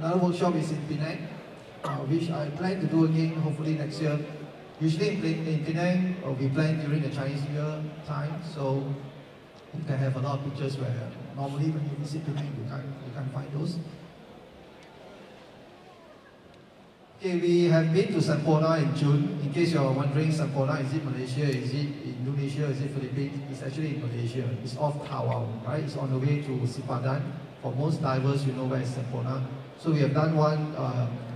Another workshop is in Penang, which I plan to do again hopefully next year. Usually in Penang, we plan during the Chinese New Year time, so you can have a lot of pictures where normally when you visit Penang, you can't find those. Okay, we have been to Sempona in June. In case you're wondering, Sempona, is it Malaysia, is it Indonesia, is it Philippines? It's actually in Malaysia. It's off Tawau, right? It's on the way to Sipadan. For most divers, you know where is Sempona. So we have done one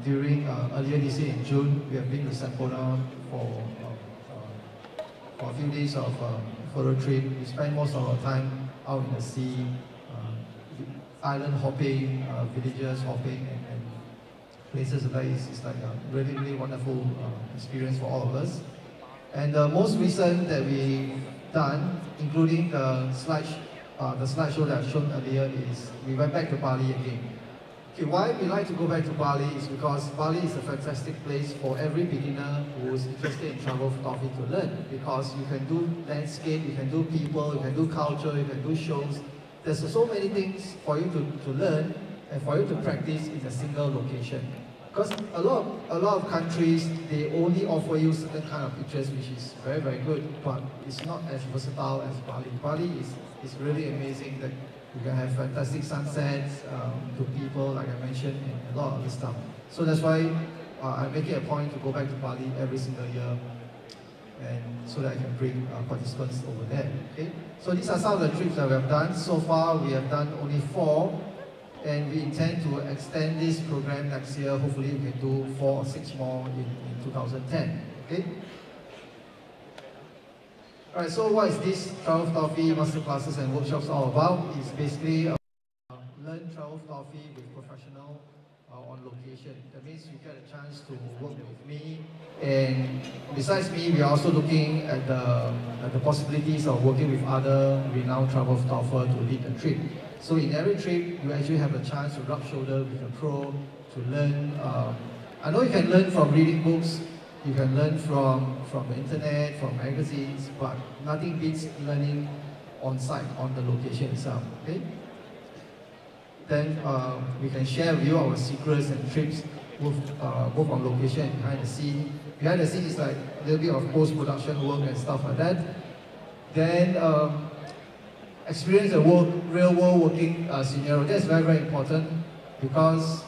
during earlier this year in June. We have been to Sempona for a few days of photo trip. We spend most of our time out in the sea, island hopping, villages hopping, and places like this. It's like a really, really wonderful experience for all of us. And the most recent that we've done, including the slideshow that I've shown earlier, is we went back to Bali again. Okay, why we like to go back to Bali is because Bali is a fantastic place for every beginner who is interested in travel photography to learn, because you can do landscape, you can do people, you can do culture, you can do shows. There's so many things for you to learn and for you to practice in a single location. Because a lot of countries, they only offer you certain kind of pictures, which is very, very good, but it's not as versatile as Bali. Bali is really amazing that you can have fantastic sunsets to people, like I mentioned, and a lot of other stuff. So that's why I make it a point to go back to Bali every single year, and so that I can bring participants over there. Okay? So these are some of the trips that we have done. So far, we have done only 4. And we intend to extend this program next year. Hopefully we can do 4 or 6 more in 2010. Okay? Alright, so what is this travel photography masterclasses and workshops all about? It's basically learn travel photography with professional on location. That means you get a chance to work with me, and besides me, we are also looking at the possibilities of working with other renowned travel photographers to lead the trip. So in every trip, you actually have a chance to rub shoulders with a pro, to learn. I know you can learn from reading books, you can learn from the internet, from magazines, but nothing beats learning on site, on the location itself. Okay? Then we can share with you our secrets and tricks, both on location and behind the scene. Behind the scene is like a little bit of post-production work and stuff like that. Then experience a real-world working scenario. That's very, very important, because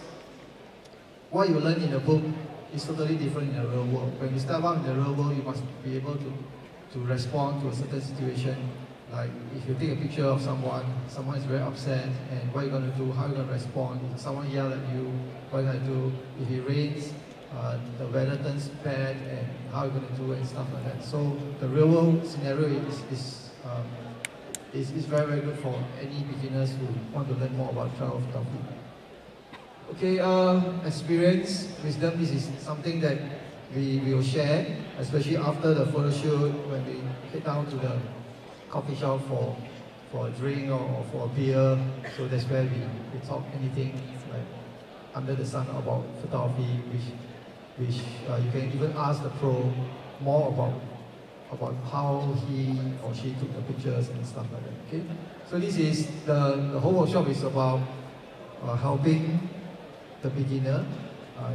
what you learn in a book is totally different in the real world. When you step out in the real world, you must be able to respond to a certain situation. Like if you take a picture of someone is very upset, and what are you going to do? How are you going to respond? If someone yells at you, what are you going to do? If it rains, the weather turns bad, and how are you going to do it, and stuff like that. So the real world scenario is very, very good for any beginners who want to learn more about travel photography. Okay, experience, wisdom, this is something that we will share, especially after the photo shoot, when we head down to the coffee shop for a drink or for a beer. So that's where we talk anything like under the sun about photography, which you can even ask the pro more about how he or she took the pictures and stuff like that. Okay, so this is the whole workshop is about helping the beginner,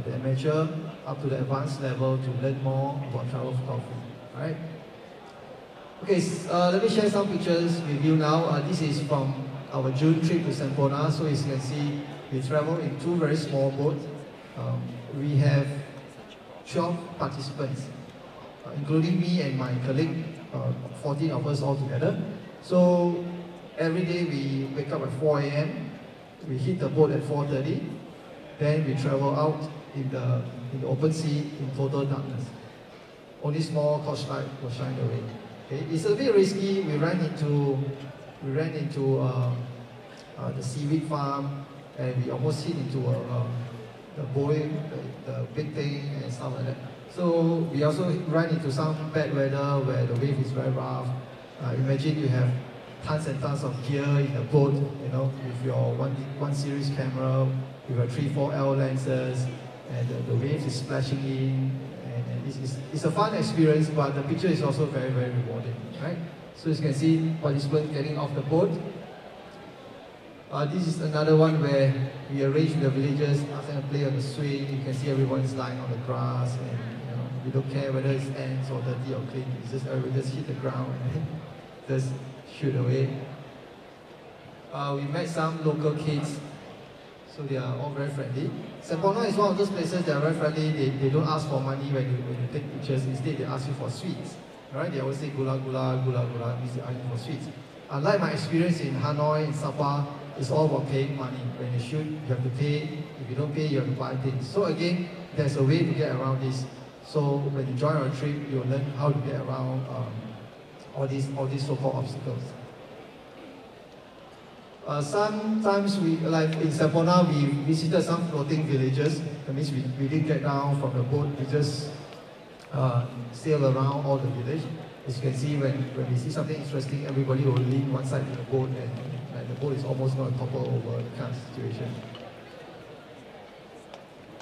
the amateur, up to the advanced level to learn more about travel photography. Right? Okay, let me share some pictures with you now. This is from our June trip to Sempona. So as you can see, we travel in 2 very small boats. We have 12 participants, including me and my colleague, 14 of us all together. So every day we wake up at 4 AM, we hit the boat at 4:30, then we travel out in the open sea in total darkness. Only small torchlight will shine the way. Okay? It's a bit risky. We ran into the seaweed farm, and we almost hit into the buoy, the big thing and stuff like that. So we also ran into some bad weather where the wave is very rough. Imagine you have tons and tons of gear in the boat, you know, with your one series camera, with your 3-4L lenses, and the waves is splashing in, and it's a fun experience, but the picture is also very, very rewarding, right? So as you can see, participants getting off the boat. This is another one where we arrange the villagers, ask them to play on the swing. You can see everyone's lying on the grass, and we don't care whether it's ants or dirty or clean. It's just everybody just hit the ground and just shoot away. We met some local kids, so they are all very friendly. Semporna is one of those places that are very friendly. They don't ask for money when you take pictures. Instead, they ask you for sweets. Right? They always say gula gula, gula gula, means they ask you for sweets. Unlike my experience in Hanoi, in Sabah, it's all about paying money. When you shoot, you have to pay. If you don't pay, you have to buy things. So again, there's a way to get around this. So when you join our trip, you'll learn how to get around all these so-called obstacles. Sometimes like in Semporna, we visited some floating villages. That means we didn't get down from the boat. We just sail around all the village. As you can see, when we see something interesting, everybody will lean one side of the boat, and the boat is almost going to topple over, the kind of situation.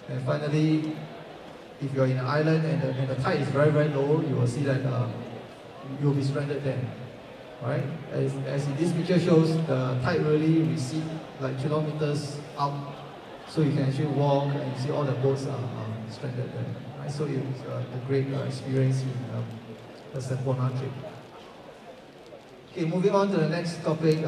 And finally, if you're in an island and the tide is very, very low, you will see that you'll be stranded there. Right? As in this picture shows, the tide really recedes like kilometers out, so you can actually walk and you see all the boats are stranded there. Right? So it's a great experience in the Semporna trip. Okay, moving on to the next topic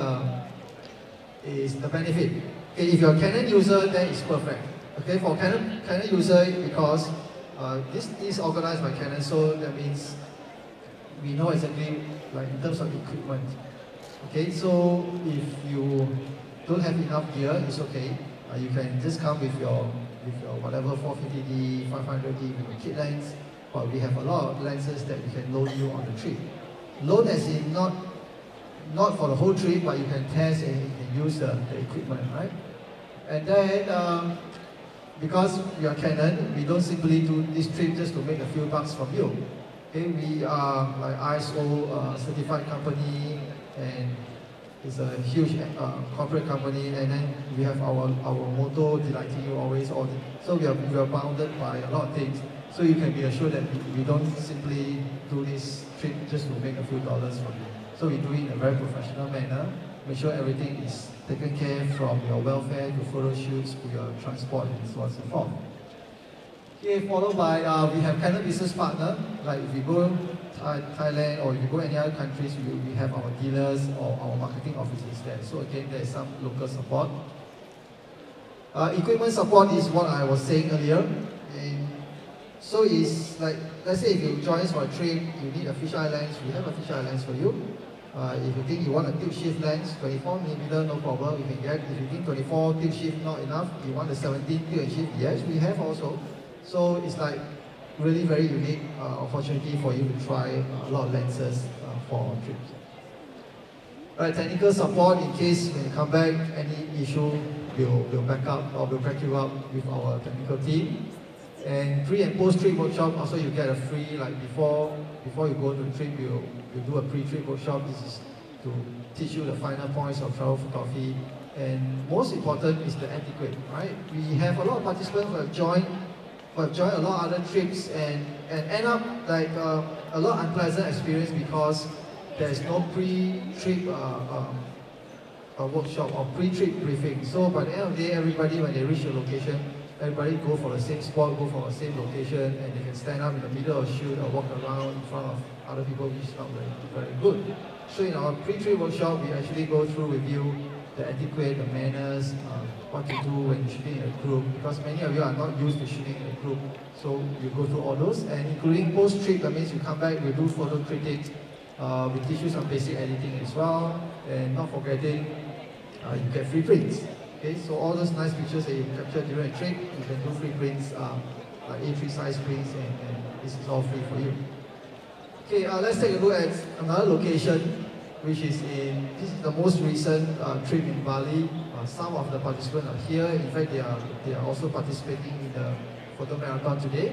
is the benefit. Okay, if you're a Canon user, then it's perfect. Okay, for Canon user, because this is organized by Canon, so that means we know exactly, like in terms of equipment. Okay, so if you don't have enough gear, it's okay. You can just come with your whatever 450D, 500D with your kit lens. But we have a lot of lenses that we can loan you on the trip. Loan as in not for the whole trip, but you can test and you can use the equipment, right? And then because we are Canon, we don't simply do this trip just to make a few bucks from you. Okay, we are like ISO certified company, and it's a huge corporate company, and then we have our motto, delighting you always. So we are bounded by a lot of things. So you can be assured that we don't simply do this trip just to make a few dollars from you. So we do it in a very professional manner. Make sure everything is taken care from your welfare to photo shoots to your transport and so on and so forth. Okay, followed by we have Canon business partner. Like if you go Thailand or if you go any other countries, we have our dealers or our marketing offices there. So again, there is some local support. Equipment support is what I was saying earlier. So it's like, let's say if you join us for a trip, you need a fisheye lens, we have a fisheye lens for you. If you think you want a tilt shift lens, 24mm, no problem, we can get. If you think 24 tilt shift not enough, you want the 17 tilt and shift, yes, we have also. So it's like really very unique opportunity for you to try a lot of lenses for our trips. Right, technical support in case when you come back, any issue, we'll back up or we'll back you up with our technical team. And pre and post trip workshop, also you get a free, like before you go to the trip, you do a pre-trip workshop. This is to teach you the final points of travel photography. And most important is the etiquette, right? We have a lot of participants who have joined a lot of other trips and end up like a lot of unpleasant experience because there's no pre-trip workshop or pre-trip briefing. So by the end of the day, everybody, when they reach the location, everybody go for the same spot, go for the same location, and they can stand up in the middle of shoot or walk around in front of other people, which is not very good. So in our pre-trip workshop, we actually go through with you the etiquette, the manners, what to do when you're shooting in a group, because many of you are not used to shooting in a group. So you go through all those, and including post-trip, that means you come back, we do photo critics, we teach you some basic editing as well, and not forgetting, you get free prints. Okay, so all those nice pictures that you captured during a trip, you can do free prints, like A3 size prints, and this is all free for you. Okay, let's take a look at another location, which is this is the most recent trip in Bali. Some of the participants are here. In fact, they are also participating in the photo marathon today.